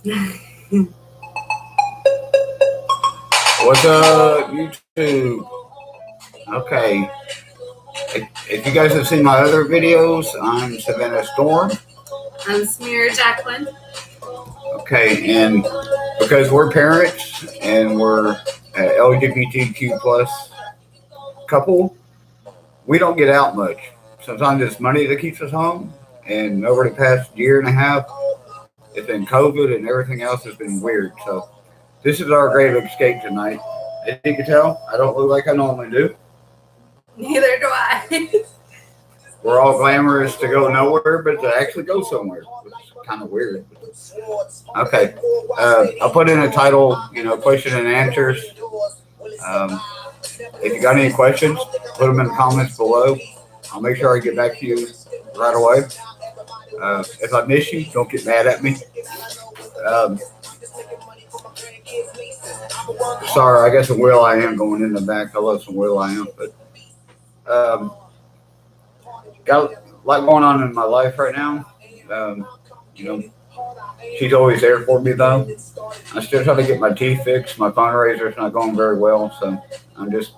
What's up, YouTube? Okay, if you guys have seen my other videos, I'm Savannah Storm. I'm Jacqueline. Okay, and because we're parents and we're an LGBTQ plus couple, we don't get out much. Sometimes it's money that keeps us home, and over the past year and a half, it's been COVID and everything else has been weird. So this is our great escape tonight. As you can tell, I don't look like I normally do. Neither do I. We're all glamorous to go nowhere, but to actually go somewhere. It's kind of weird. Okay. I'll put in a title, question and answers. If you got any questions, put them in the comments below. I'll make sure I get back to you right away. If I miss you, don't get mad at me. Sorry, I got some Will I Am going in the back. I love some Will I Am, but got a lot going on in my life right now. She's always there for me though. I still try to get my teeth fixed. My fundraiser's not going very well, so I'm just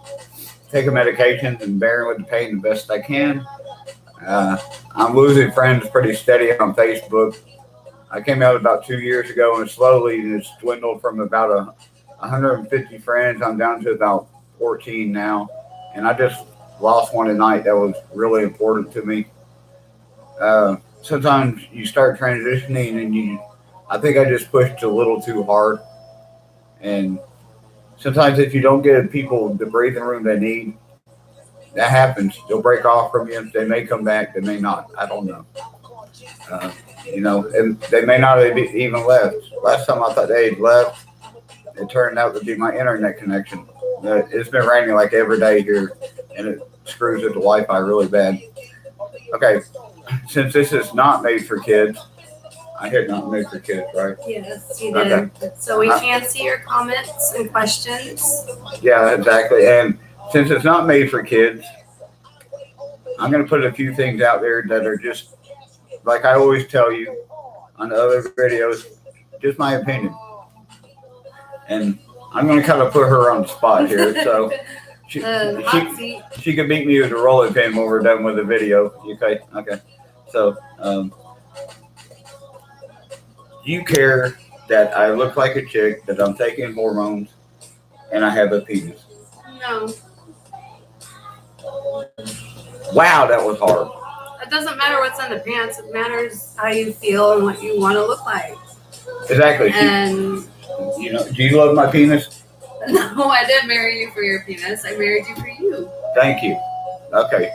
taking medications and bearing with the pain the best I can. I'm losing friends pretty steady on Facebook. I came out about 2 years ago, and slowly it's dwindled from about 150 friends. I'm down to about 14 now, and I just lost one tonight that was really important to me. Sometimes you start transitioning, and I think I just pushed a little too hard. And sometimes if you don't give people the breathing room they need, that happens. They'll break off from you. They may come back. They may not. I don't know. And they may not have even left. Last time I thought they had left, it turned out to be my internet connection. It's been raining like every day here, and it screws with the Wi-Fi really bad. Okay, since this is not made for kids, I hit not made for kids, right? Yes, you did. Okay. So we can see your comments and questions. Yeah, exactly. And since it's not made for kids, I'm going to put a few things out there that are just, like I always tell you on the other videos, just my opinion. And I'm going to kind of put her on the spot here. So she could beat me with a rolling pin when we're done with the video. Okay. So, do you care that I look like a chick, that I'm taking hormones, and I have a penis? No. Wow, that was hard. It doesn't matter what's in the pants. It matters how you feel and what you want to look like. Exactly. And do you love my penis? No, I didn't marry you for your penis. I married you for you. Thank you. Okay.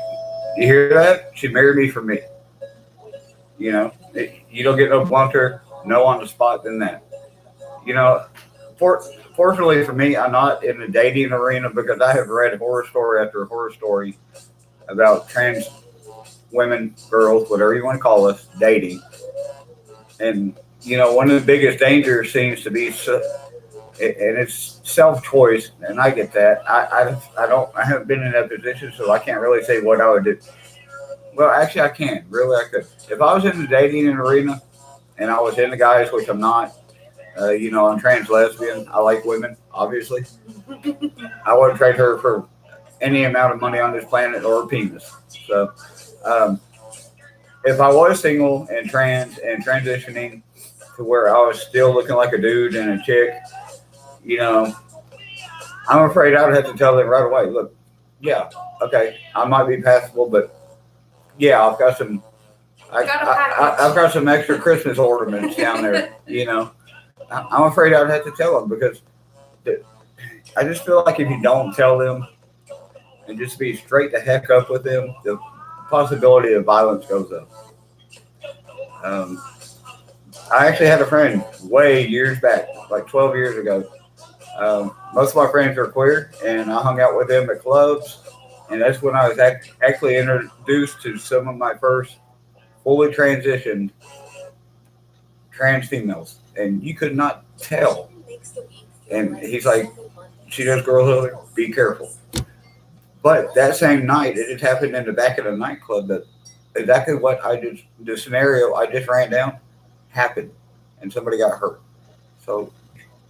You hear that? She married me for me. You don't get no blunter, no on the spot than that. Fortunately for me, I'm not in the dating arena because I have read horror story after horror story about trans women, girls, whatever you want to call us, dating. And, one of the biggest dangers seems to be, and it's self-choice, and I get that. I haven't been in that position, so I can't really say what I would do. Well, actually, I can. Really, I could. If I was in the dating arena and I was into guys, which I'm not, I'm trans lesbian. I like women, obviously. I wouldn't trade her for any amount of money on this planet or a penis. So, if I was single and trans and transitioning to where I was still looking like a dude and a chick, I'm afraid I would have to tell them right away, look, yeah, okay, I might be passable, but yeah, I've got some extra Christmas ornaments down there, I'm afraid I'd have to tell them because I just feel like if you don't tell them and just be straight the heck up with them, the possibility of violence goes up. I actually had a friend way years back, like 12 years ago. Most of my friends are queer, and I hung out with them at clubs, and that's when I was actually introduced to some of my first fully transitioned trans females, and you could not tell. And he's like, she does girls, be careful. But that same night, it just happened in the back of the nightclub that exactly what the scenario I just ran down happened, and somebody got hurt. So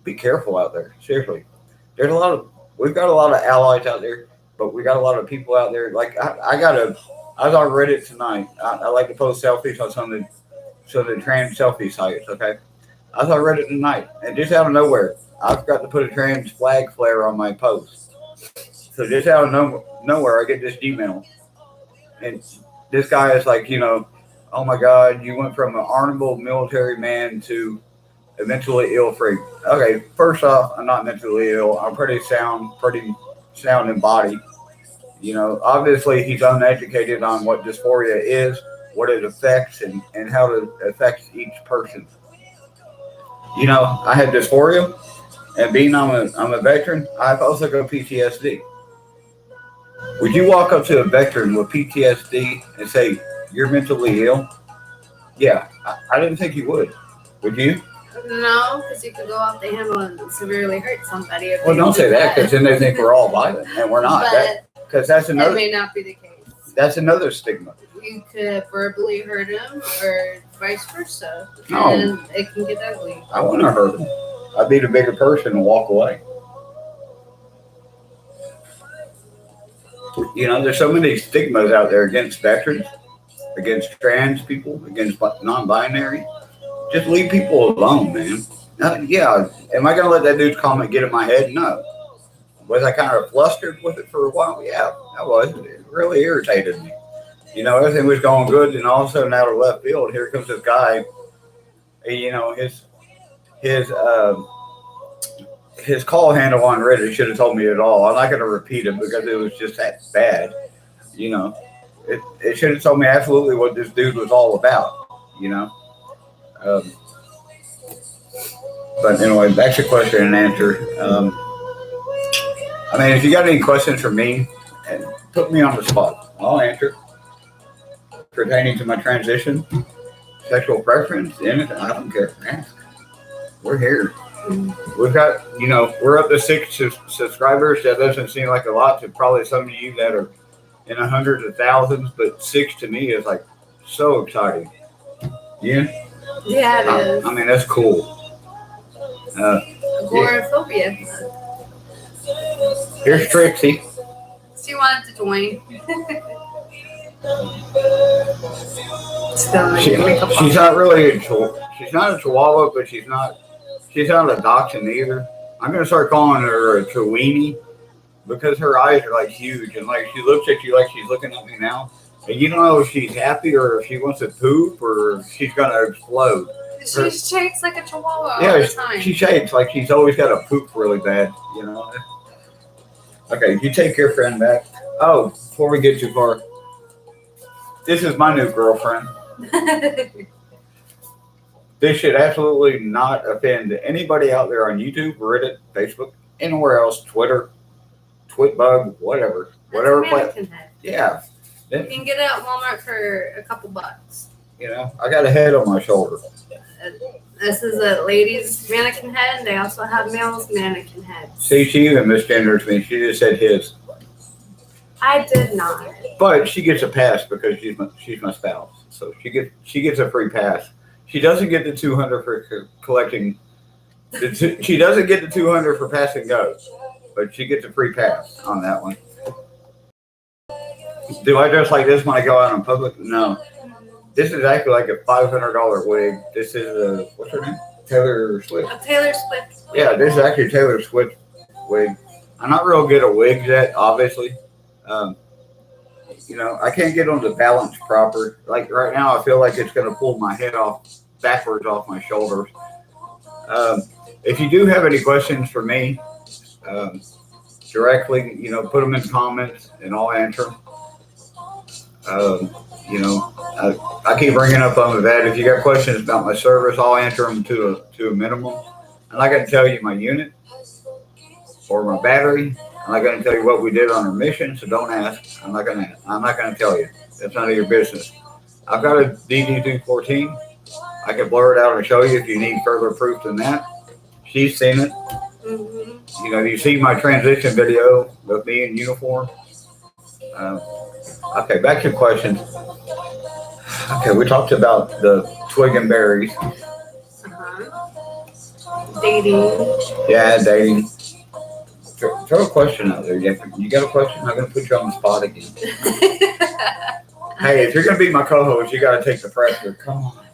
be careful out there. Seriously, we've got a lot of allies out there, but we got a lot of people out there. Like I was on Reddit tonight. I like to post selfies on some of the trans selfie sites. Okay, I was on Reddit tonight, and just out of nowhere, I forgot to put a trans flag flare on my post. So just out of nowhere, I get this email, and this guy is like, oh my God, you went from an honorable military man to a mentally ill freak. Okay, first off, I'm not mentally ill. I'm pretty sound in body. Obviously he's uneducated on what dysphoria is, what it affects, and how it affects each person. I had dysphoria, and being I'm a veteran, I've also got PTSD. Would you walk up to a veteran with PTSD and say, you're mentally ill? Yeah, I didn't think you would. Would you? No, because you could go off the handle and severely hurt somebody. Well, don't say that, because then they think we're all violent, and we're not. Because that's another. That may not be the case. That's another stigma. You could verbally hurt him, or vice versa. No. And it can get ugly. I wouldn't hurt him. I'd be the bigger person and walk away. There's so many stigmas out there against veterans, against trans people, against non-binary. Just leave people alone, man. Yeah, am I going to let that dude's comment get in my head? No. Was I kind of flustered with it for a while? Yeah, I was. It really irritated me. Everything was going good, and all of a sudden, out of left field, here comes this guy. His call handle on Reddit should have told me it all. I'm not going to repeat it because it was just that bad. It should have told me absolutely what this dude was all about. But anyway, back to question and answer. If you got any questions for me, put me on the spot. I'll answer. Pertaining to my transition, sexual preference, anything, I don't care. Ask. We're here. We've got, we're up to 6 subscribers. That doesn't seem like a lot to probably some of you that are in the hundreds of thousands, but 6 to me is like so exciting. Yeah? Yeah, it is. That's cool. Agoraphobia. Here's Trixie. She wanted to join. She's not really she's not a chihuahua, but she's not a dachshund either. I'm gonna start calling her a chiweenie because her eyes are like huge, and like she looks at you like she's looking at me now, and you don't know if she's happy or if she wants to poop or if she's gonna explode. She shakes like a chihuahua all the time. She shakes like she's always got to poop really bad, Okay, you take your friend back. Oh, before we get too far, this is my new girlfriend. This should absolutely not offend anybody out there on YouTube, Reddit, Facebook, anywhere else, Twitter, Twitbug, whatever. Yeah. You can get it at Walmart for a couple bucks. I got a head on my shoulder. This is a lady's mannequin head. They also have male's mannequin heads. See, she even misgendered me. She just said his. I did not. But she gets a pass because she's my spouse. So she gets a free pass. She doesn't get the 200 for collecting. She doesn't get the 200 for pass and go, but she gets a free pass on that one. Do I dress like this when I go out in public? No. This is actually like a $500 wig. This is what's her name? Taylor Swift. A Taylor Swift wig. Yeah, this is actually Taylor Swift wig. I'm not real good at wigs yet, obviously. I can't get them to balance proper. Like right now, I feel like it's going to pull my head backwards off my shoulders. If you do have any questions for me, directly, put them in the comments and I'll answer them. I keep bringing up on that. If you got questions about my service, I'll answer them to a minimum. I'm not going to tell you my unit or my battery. I'm not going to tell you what we did on our mission, so don't ask. I'm not going to tell you. That's none of your business. I've got a DD214. I can blur it out and show you if you need further proof than that. She's seen it. Mm-hmm. You see my transition video of me in uniform. Okay, back to questions. Okay, we talked about the twig and berries. Dating. Yeah, dating. Throw a question out there. You got a question? I'm gonna put you on the spot again. Hey, if you're gonna be my co-host, you gotta take the pressure. Come on,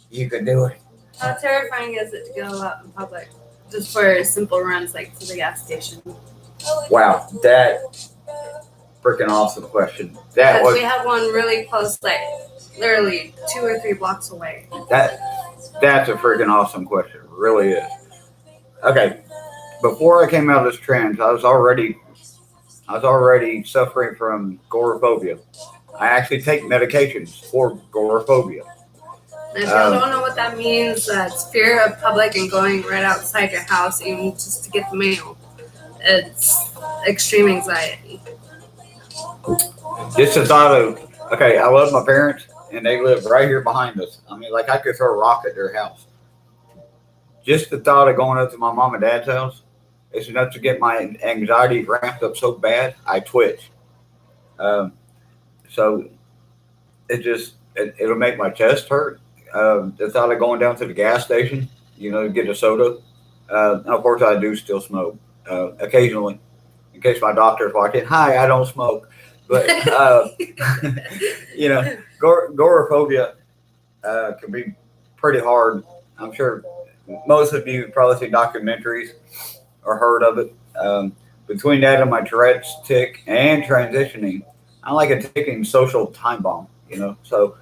you can do it. How terrifying is it to go out in public just for simple runs like to the gas station? Wow, that freaking awesome question. That Because was we have one really close, like literally 2 or 3 blocks away. that's a freaking awesome question. It really is. Okay, before I came out of this trans, I was already suffering from agoraphobia. I actually take medications for agoraphobia. And if y'all don't know what that means, that's fear of public and going right outside your house even just to get the mail. It's extreme anxiety. Just the thought of, okay, I love my parents and they live right here behind us. I mean, like I could throw a rock at their house. Just the thought of going up to my mom and dad's house is enough to get my anxiety ramped up so bad I twitch. So it'll make my chest hurt. The thought of going down to the gas station, to get a soda. And of course, I do still smoke occasionally, in case my doctor's watching. Hi, I don't smoke, but agoraphobia can be pretty hard. I'm sure most of you probably seen documentaries or heard of it. Between that and my Tourette's tick and transitioning, I'm like a ticking social time bomb. So.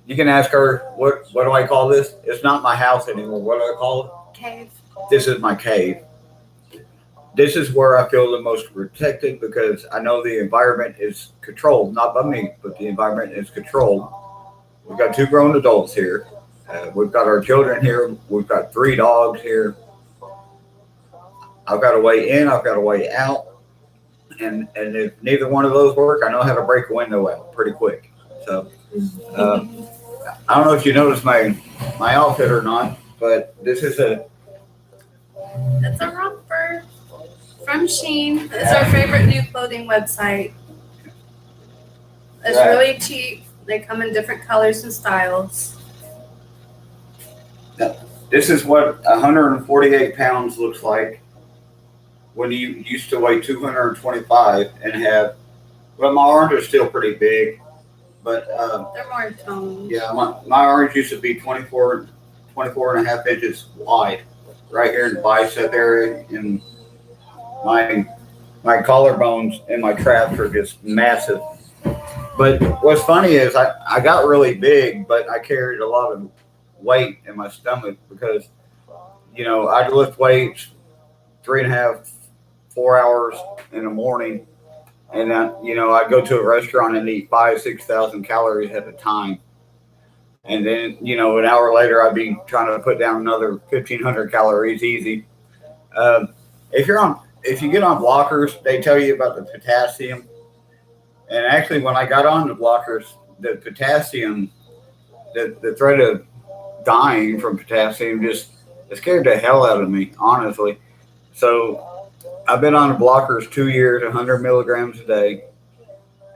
You can ask her, what do I call this? It's not my house anymore. What do I call it? Cave. This is my cave. This is where I feel the most protected because I know the environment is controlled, not by me, but the environment is controlled. We've got 2 grown adults here. We've got our children here. We've got 3 dogs here. I've got a way in. I've got a way out. And if neither one of those work, I know how to break a window out pretty quick. So. I don't know if you noticed my outfit or not, but this is It's a romper from Shein. It's our favorite new clothing website. It's really cheap. They come in different colors and styles. This is what 148 pounds looks like when you used to weigh 225 and have. Well, my arms are still pretty big. But they're more toned. Yeah, my arms used to be 24 and a half inches wide, right here in the bicep area, and my collarbones and my traps are just massive. But what's funny is I got really big, but I carried a lot of weight in my stomach because, I'd lift weights 3.5, 4 hours in the morning. And I'd go to a restaurant and eat 5,000-6,000 calories at a time. And then, an hour later, I'd be trying to put down another 1,500 calories easy. If you get on blockers, they tell you about the potassium. And actually, when I got on the blockers, the potassium, the threat of dying from potassium it scared the hell out of me, honestly. So I've been on the blockers 2 years, 100 milligrams a day.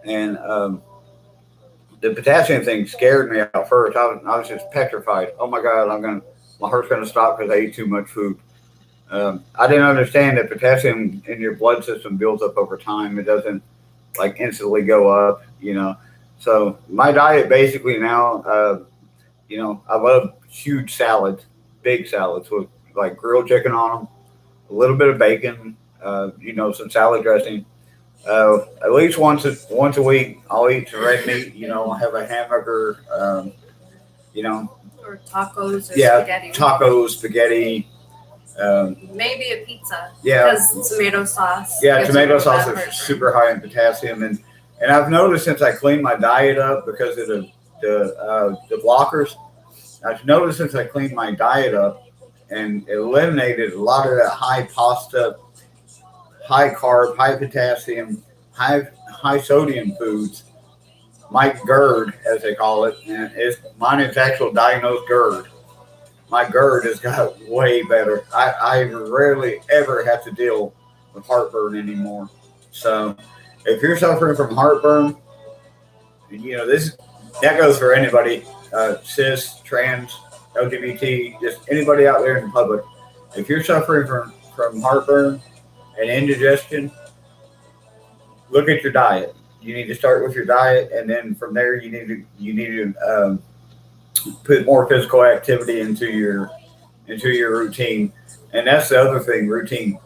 And the potassium thing scared me at first. I was just petrified. Oh my God, my heart's going to stop because I ate too much food. I didn't understand that potassium in your blood system builds up over time. It doesn't like instantly go up, So my diet basically now, I love huge salads, big salads with like grilled chicken on them, a little bit of bacon, some salad dressing. At least once a week, I'll eat some red meat. Have a hamburger. Or tacos or spaghetti. Tacos, spaghetti. Maybe a pizza. Yeah. Because tomato sauce. Yeah, tomato sauce is super high in potassium, and I've noticed since I cleaned my diet up because of the blockers. I've noticed since I cleaned my diet up and eliminated a lot of that high pasta, high carb, high potassium, high sodium foods. My GERD, as they call it, and mine is actual diagnosed GERD. My GERD has got way better. I rarely ever have to deal with heartburn anymore. So if you're suffering from heartburn, that goes for anybody, cis, trans, LGBT, just anybody out there in the public, if you're suffering from heartburn and indigestion, look at your diet. You need to start with your diet, and then from there you need to put more physical activity into your routine. And that's the other thing, routine.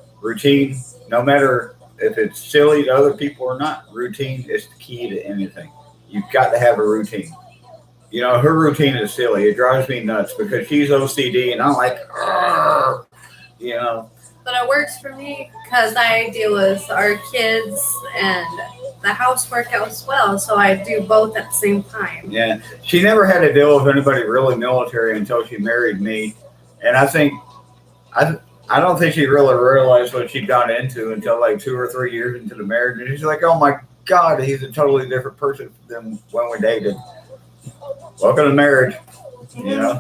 No matter if it's silly to other people or not, routine is the key to anything. You've got to have a routine. You know, her routine is silly. It drives me nuts because she's OCD, and I'm like, "Argh," you know. But it works for me because I deal with our kids and the housework as well. So I do both at the same time. Yeah, she never had to deal with anybody really military until she married me, and I don't think she really realized what she got into until like 2 or 3 years into the marriage, and she's like, "Oh my God, he's a totally different person than when we dated." Welcome to marriage, you know.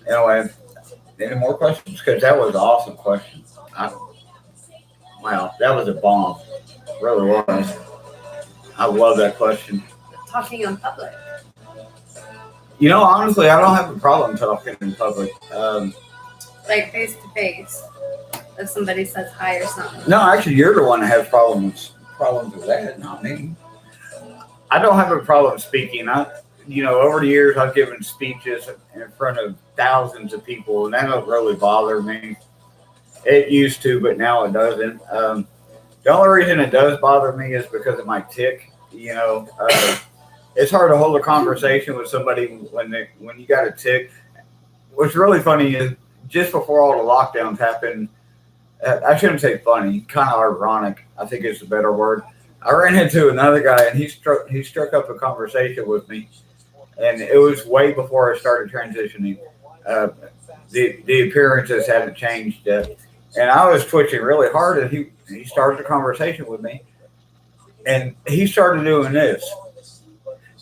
Anyway, any more questions? Because that was an awesome question. Wow, that was a bomb. It really was. I love that question. Talking in public. You know, honestly, I don't have a problem talking in public. Like face to face. If somebody says hi or something. No, actually, you're the one that has problems with that, not me. I don't have a problem speaking. Over the years, I've given speeches in front of thousands of people, and that don't really bother me. It used to, but now it doesn't. The only reason it does bother me is because of my tick. It's hard to hold a conversation with somebody when you got a tick. What's really funny is just before all the lockdowns happened, I shouldn't say funny, kind of ironic, I think is a better word. I ran into another guy, and he struck up a conversation with me, and it was way before I started transitioning. The appearances hadn't changed yet, and I was twitching really hard, and he started the conversation with me, and he started doing this,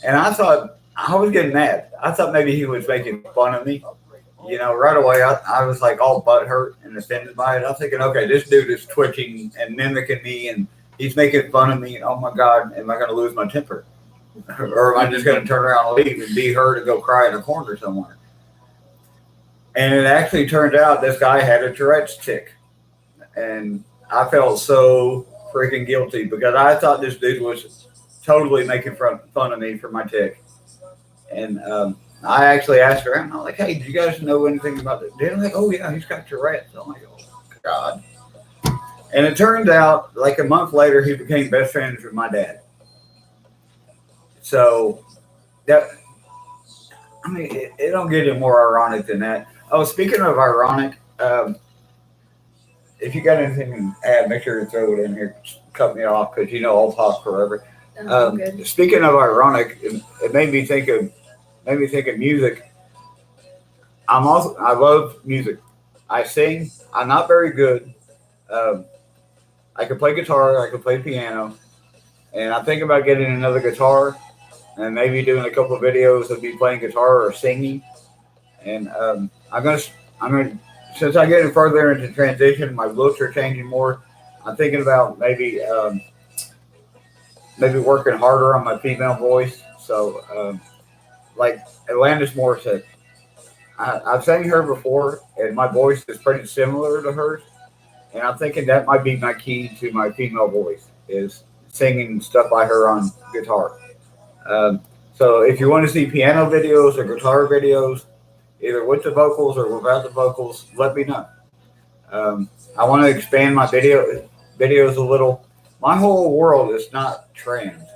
and I thought I was getting mad. I thought maybe he was making fun of me. Right away, I was like all butthurt and offended by it. I'm thinking, okay, this dude is twitching and mimicking me, and he's making fun of me. And oh my God, am I going to lose my temper? Or am I just going to turn around and leave and be her to go cry in a corner somewhere? And it actually turned out this guy had a Tourette's tick. And I felt so freaking guilty because I thought this dude was totally making fun of me for my tick. And I actually asked around. I'm like, "Hey, do you guys know anything about it?" They're like, "Oh yeah, he's got Tourette's." I'm like, "Oh God!" And it turned out, like a month later, he became best friends with my dad. So it don't get any more ironic than that. Oh, speaking of ironic, if you got anything to add, make sure to throw it in here. Cut me off because I'll talk forever. Speaking of ironic, it made me think of music. I love music. I sing. I'm not very good. I can play guitar. I can play piano, and I'm thinking about getting another guitar and maybe doing a couple of videos of me playing guitar or singing. And I'm gonna since I get further into transition, my looks are changing more. I'm thinking about maybe working harder on my female voice. So. Like Alanis Morissette, I've sang her before, and my voice is pretty similar to hers. And I'm thinking that might be my key to my female voice is singing stuff by her on guitar. So if you want to see piano videos or guitar videos, either with the vocals or without the vocals, let me know. I want to expand my videos a little. My whole world is not trans.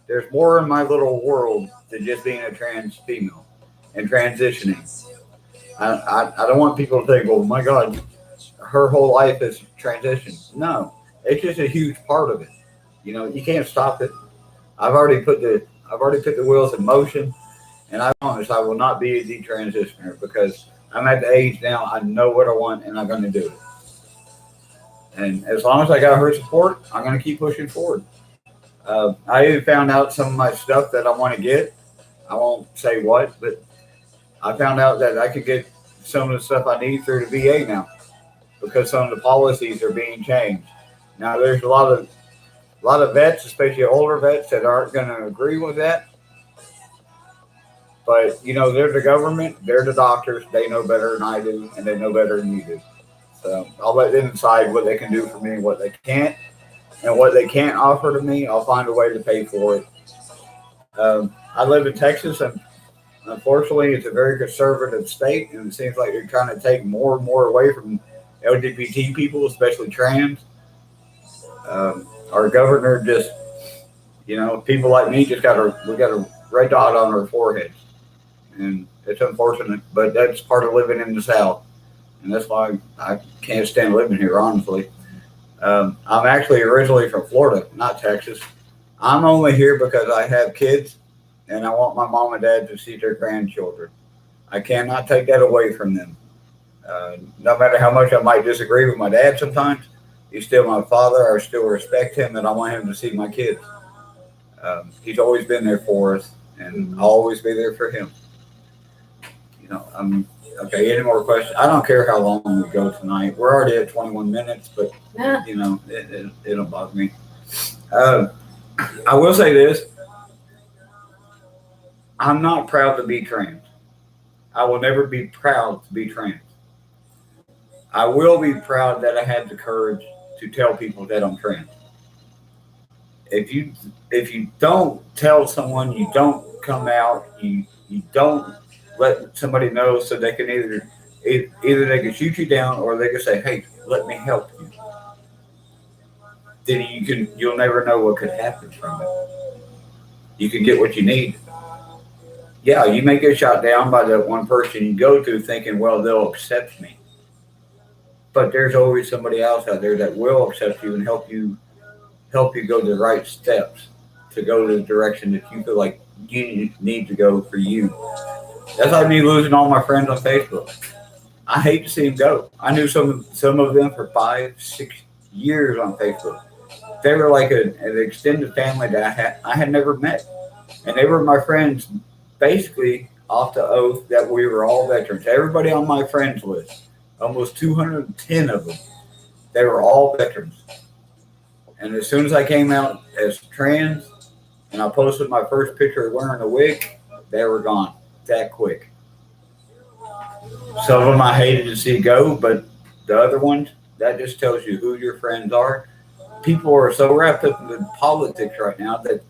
There's more in my little world than just being a trans female and transitioning. I don't want people to think, "Oh my God, her whole life is transition." No, it's just a huge part of it. You can't stop it. I've already put the wheels in motion, and I promise I will not be a detransitioner because I'm at the age now. I know what I want, and I'm going to do it. And as long as I got her support, I'm going to keep pushing forward. I even found out some of my stuff that I want to get. I won't say what, but I found out that I could get some of the stuff I need through the VA now because some of the policies are being changed. Now there's a lot of vets, especially older vets, that aren't going to agree with that. But they're the government, they're the doctors, they know better than I do, and they know better than you do. So I'll let them decide what they can do for me and what they can't. And what they can't offer to me, I'll find a way to pay for it. I live in Texas, and unfortunately, it's a very conservative state, and it seems like they're trying to take more and more away from LGBT people, especially trans. Our governor just, people like me we got a red dot on our foreheads, and it's unfortunate, but that's part of living in the South, and that's why I can't stand living here, honestly. I'm actually originally from Florida, not Texas. I'm only here because I have kids and I want my mom and dad to see their grandchildren. I cannot take that away from them. No matter how much I might disagree with my dad sometimes, he's still my father. I still respect him and I want him to see my kids. He's always been there for us and I'll always be there for him. Okay, any more questions? I don't care how long we go tonight. We're already at 21 minutes, but it don't bother me. I will say this. I'm not proud to be trans. I will never be proud to be trans. I will be proud that I had the courage to tell people that I'm trans. If you don't tell someone, you don't come out, you don't let somebody know, so they can either they can shoot you down or they can say, "Hey, let me help you." Then you'll never know what could happen from it. You can get what you need. Yeah, you may get shot down by that one person you go to thinking, well, they'll accept me. But there's always somebody else out there that will accept you and help you go the right steps to go to the direction that you feel like you need to go for you. That's like me losing all my friends on Facebook. I hate to see them go. I knew some of them for 5-6 years on Facebook. They were like an extended family that I had never met, and they were my friends, basically off the oath that we were all veterans. Everybody on my friends list, almost 210 of them, they were all veterans. And as soon as I came out as trans, and I posted my first picture wearing a wig, they were gone that quick. Some of them I hated to see go, but the other ones, that just tells you who your friends are. People are so wrapped up in politics right now that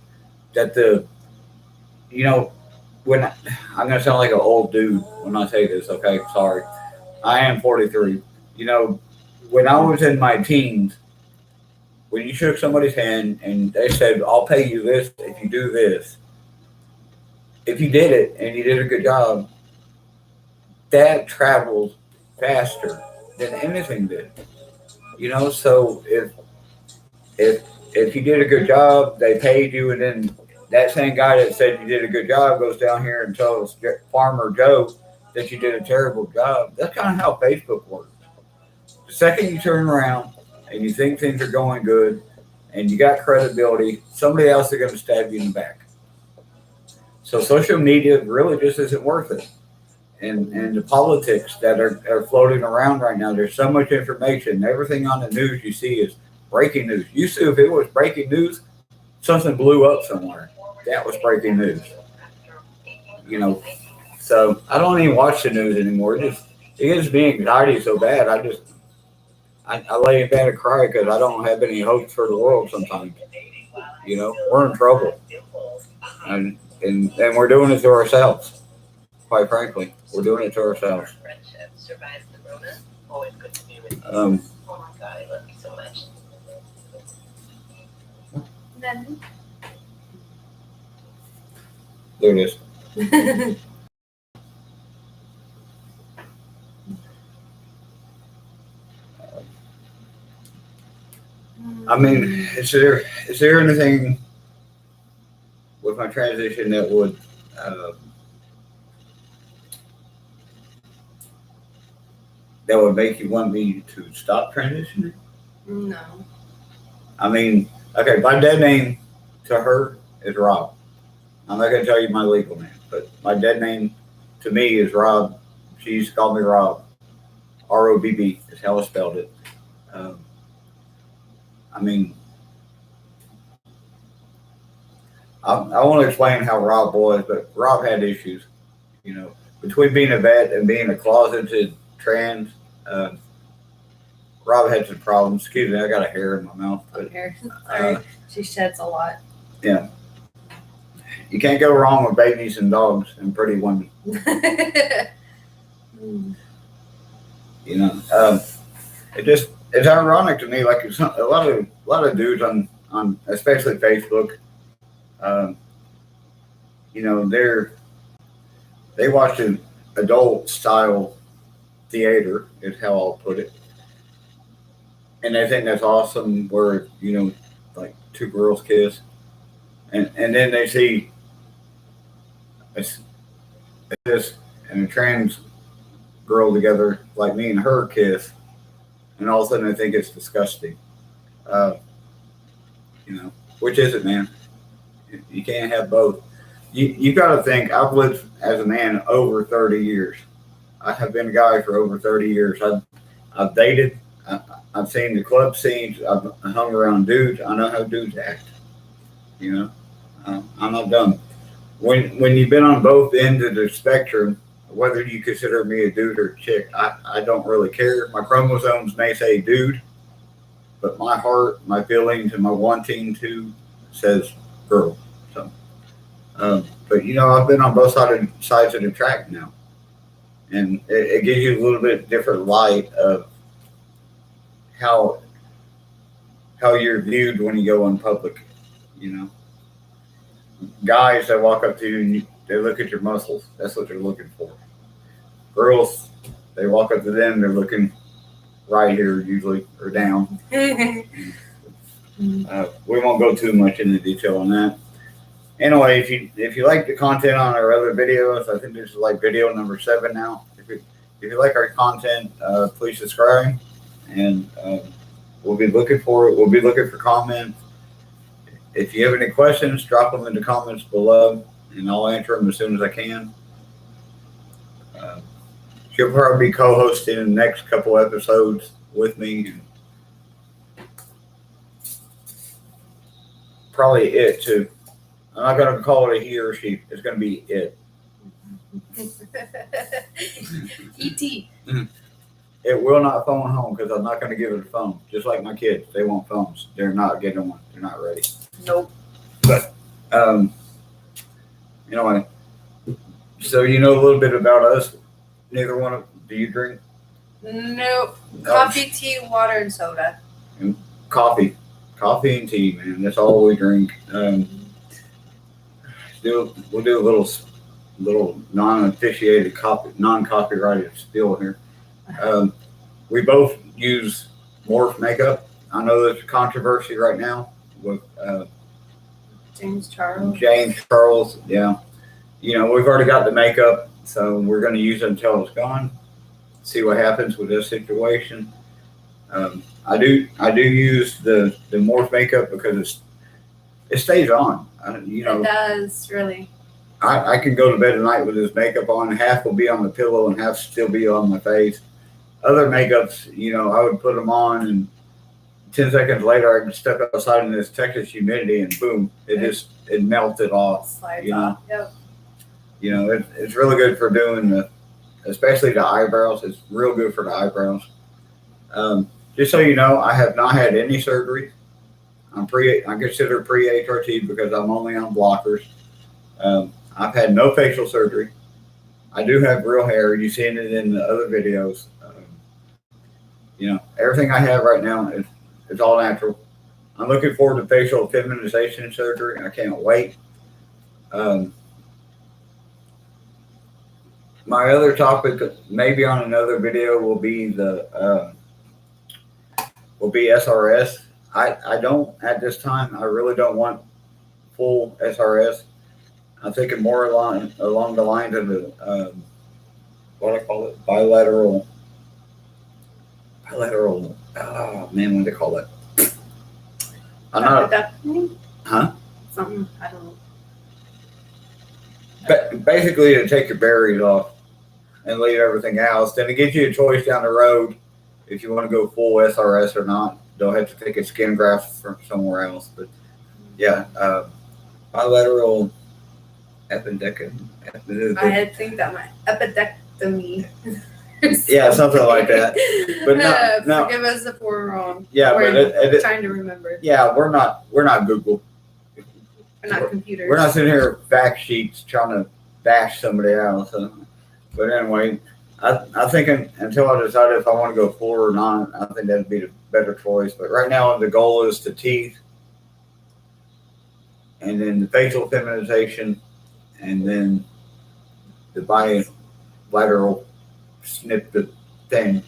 when I'm gonna sound like an old dude when I say this, okay? Sorry, I am 43. When I was in my teens, when you shook somebody's hand and they said, "I'll pay you this if you do this," if you did it and you did a good job, that travels faster than anything did. So if you did a good job, they paid you, and then that same guy that said you did a good job goes down here and tells Farmer Joe that you did a terrible job. That's kind of how Facebook works. The second you turn around and you think things are going good and you got credibility, somebody else is going to stab you in the back. So social media really just isn't worth it. And the politics that are floating around right now, there's so much information. Everything on the news you see is breaking news. Used to, if it was breaking news, something blew up somewhere. That was breaking news. So I don't even watch the news anymore. It gives me anxiety so bad. I lay in bed and cry because I don't have any hope for the world sometimes. We're in trouble. And we're doing it to ourselves. Quite frankly, we're doing it to ourselves. There it is. I mean, is there anything with my transition that would make you want me to stop transitioning? No. I mean, okay, my dead name to her is Rob. I'm not going to tell you my legal name, but my dead name to me is Rob. She used to call me Rob. ROBB is how I spelled it. I mean, I want to explain how Rob was, but Rob had issues. You know, between being a vet and being a closeted trans, Rob had some problems. Excuse me, I got a hair in my mouth. But, Sorry, she sheds a lot. Yeah. You can't go wrong with babies and dogs and pretty women. You know, it's ironic to me. Like it's a lot of dudes on especially Facebook. You know, they watch an adult style theater is how I'll put it, and they think that's awesome. Where you know, like two girls kiss, and then they see this and a trans girl together, like me and her kiss, and all of a sudden I think it's disgusting. You know, which is it, man? You can't have both. You got to think. I've lived as a man over 30 years. I have been a guy for over 30 years. I've dated. I've seen the club scenes. I've hung around dudes. I know how dudes act. You know, I'm not dumb. When you've been on both ends of the spectrum, whether you consider me a dude or a chick, I don't really care. My chromosomes may say dude, but my heart, my feelings, and my wanting to says girl. So, but you know, I've been on both sides of the track now, and it gives you a little bit different light of how you're viewed when you go in public. You know, guys that walk up to you and they look at your muscles. That's what they're looking for. Girls, they walk up to them. They're looking right here usually or down. We won't go too much into detail on that. Anyway, if you like the content on our other videos, I think this is like video number 7 now. If you like our content, please subscribe, and we'll be looking for it. We'll be looking for comments. If you have any questions, drop them in the comments below, and I'll answer them as soon as I can. She'll probably be co-hosting the next couple episodes with me. And probably it too. I'm not going to call it a he or she. It's going to be it. E.T. It will not phone home because I'm not going to give it a phone. Just like my kids, they want phones. They're not getting one. They're not ready. Nope. But anyway, so you know a little bit about us. Neither one of do you drink? Nope. Coffee, tea, water, and soda. And coffee and tea, man. That's all we drink. We'll do a little non-officiated non-copyrighted spiel here. We both use Morph makeup. I know there's a controversy right now with James Charles. Yeah. You know, we've already got the makeup, so we're going to use it until it's gone. See what happens with this situation. I do use the Morph makeup because it stays on. You know, it does, really. I can go to bed at night with this makeup on. Half will be on the pillow and half still be on my face. Other makeups, you know, I would put them on and 10 seconds later I could step outside in this Texas humidity and boom, it melted off. Slides you know? off. Yep. You know, it's really good for doing especially the eyebrows. It's real good for the eyebrows. Just so you know, I have not had any surgery. I'm considered pre-HRT because I'm only on blockers. I've had no facial surgery. I do have real hair. You've seen it in the other videos. You know, everything I have right now is all natural. I'm looking forward to facial feminization surgery. I can't wait. My other topic, maybe on another video, will be SRS. I don't at this time. I really don't want full SRS. I'm thinking more along the lines of the what I call it, bilateral. Oh man, what do they call that? I'm not. Huh? Something I don't know. But basically, to take your berries off and leave everything else. Then it gives you a choice down the road if you want to go full SRS or not. Don't have to take a skin graft from somewhere else. But yeah, bilateral I think that might epidectomy. Yeah, something like that. But no. Forgive us if we're wrong. Yeah, we're but trying to remember. Yeah, we're not Google. We're not computers. We're not sitting here fact sheets trying to bash somebody else. But anyway, I think until I decide if I want to go full or not, I think that'd be the better choice. But right now, the goal is the teeth, and then the facial feminization, and then the bilateral snip the thing.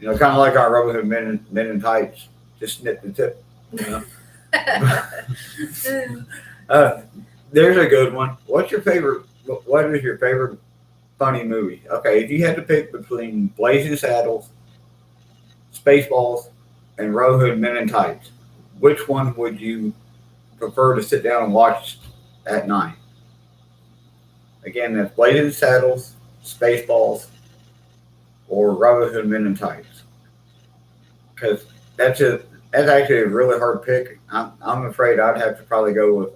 You know, kind of like our Robin Hood men in tights, just snip the tip. You know? There's a good one. What is your favorite funny movie? Okay, if you had to pick between Blazing Saddles, Spaceballs, and Robin Hood Men in Tights, which one would you prefer to sit down and watch at night? Again, that's Blazing Saddles, Spaceballs, or Robin Hood Men in Tights. Because that's actually a really hard pick. I'm afraid I'd have to probably go with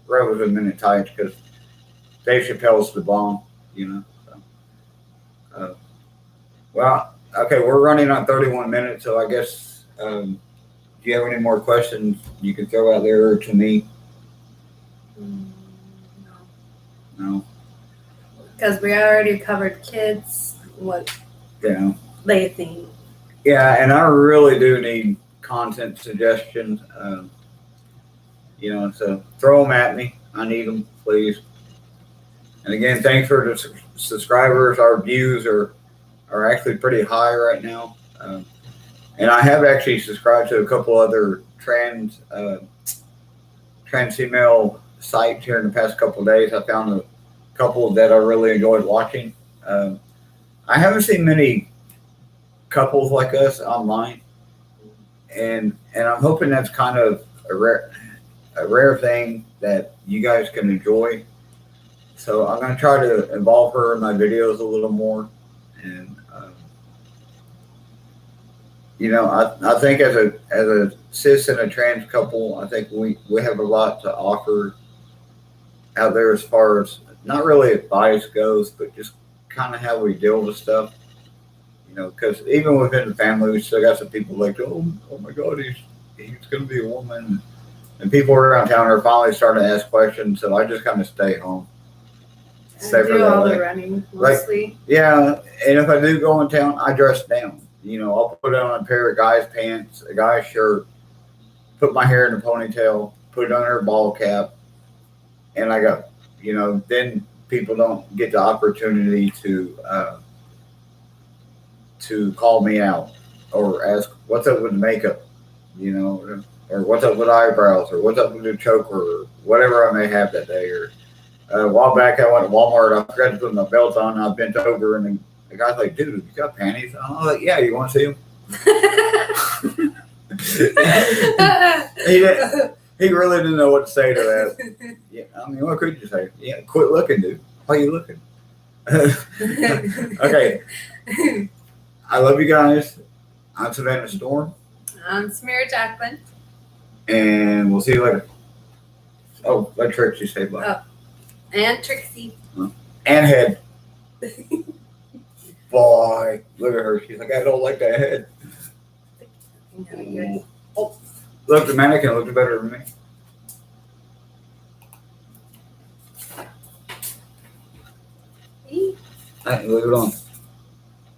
Robin Hood Men in Tights because Dave Chappelle's the bomb, you know. So, well, okay, we're running on 31 minutes, so I guess do you have any more questions you can throw out there to me? No. Because we already covered kids, what they think. Yeah, and I really do need content suggestions. You know, so throw them at me. I need them, please. And again, thanks for the subscribers. Our views are actually pretty high right now. And I have actually subscribed to a couple other trans female sites here in the past couple of days. I found a couple that I really enjoyed watching. I haven't seen many couples like us online, and I'm hoping that's kind of a rare thing that you guys can enjoy. So I'm going to try to involve her in my videos a little more, and you know, I think as a cis and a trans couple, I think we have a lot to offer out there as far as not really advice goes, but just kind of how we deal with stuff. You know, because even within the family, we still got some people like, oh my God, he's going to be a woman. And people around town are finally starting to ask questions, so I just kind of stay home. I do all the running, mostly. Like, yeah, and if I do go in town, I dress down. You know, I'll put on a pair of guy's pants, a guy's shirt, put my hair in a ponytail, put it under a ball cap, and I go. You know, then people don't get the opportunity to call me out or ask what's up with makeup, you know, or what's up with eyebrows, or what's up with the choker, or whatever I may have that day. Or a while back, I went to Walmart. I forgot to put my belt on. And I bent over, and the guy's like, "Dude, you got panties?" I'm like, "Yeah, you want to see them?" He really didn't know what to say to that. Yeah, I mean, what could you say? Yeah, quit looking, dude. Why are you looking? Okay. I love you guys. I'm Savannah Storm. I'm Samira Jacqueline. And we'll see you later. Oh, let Trixie say bye. Oh. And Trixie. And Head. Boy, look at her. She's like, I don't like that head. Oh. Look, the mannequin looked better than me. Hey, leave it on.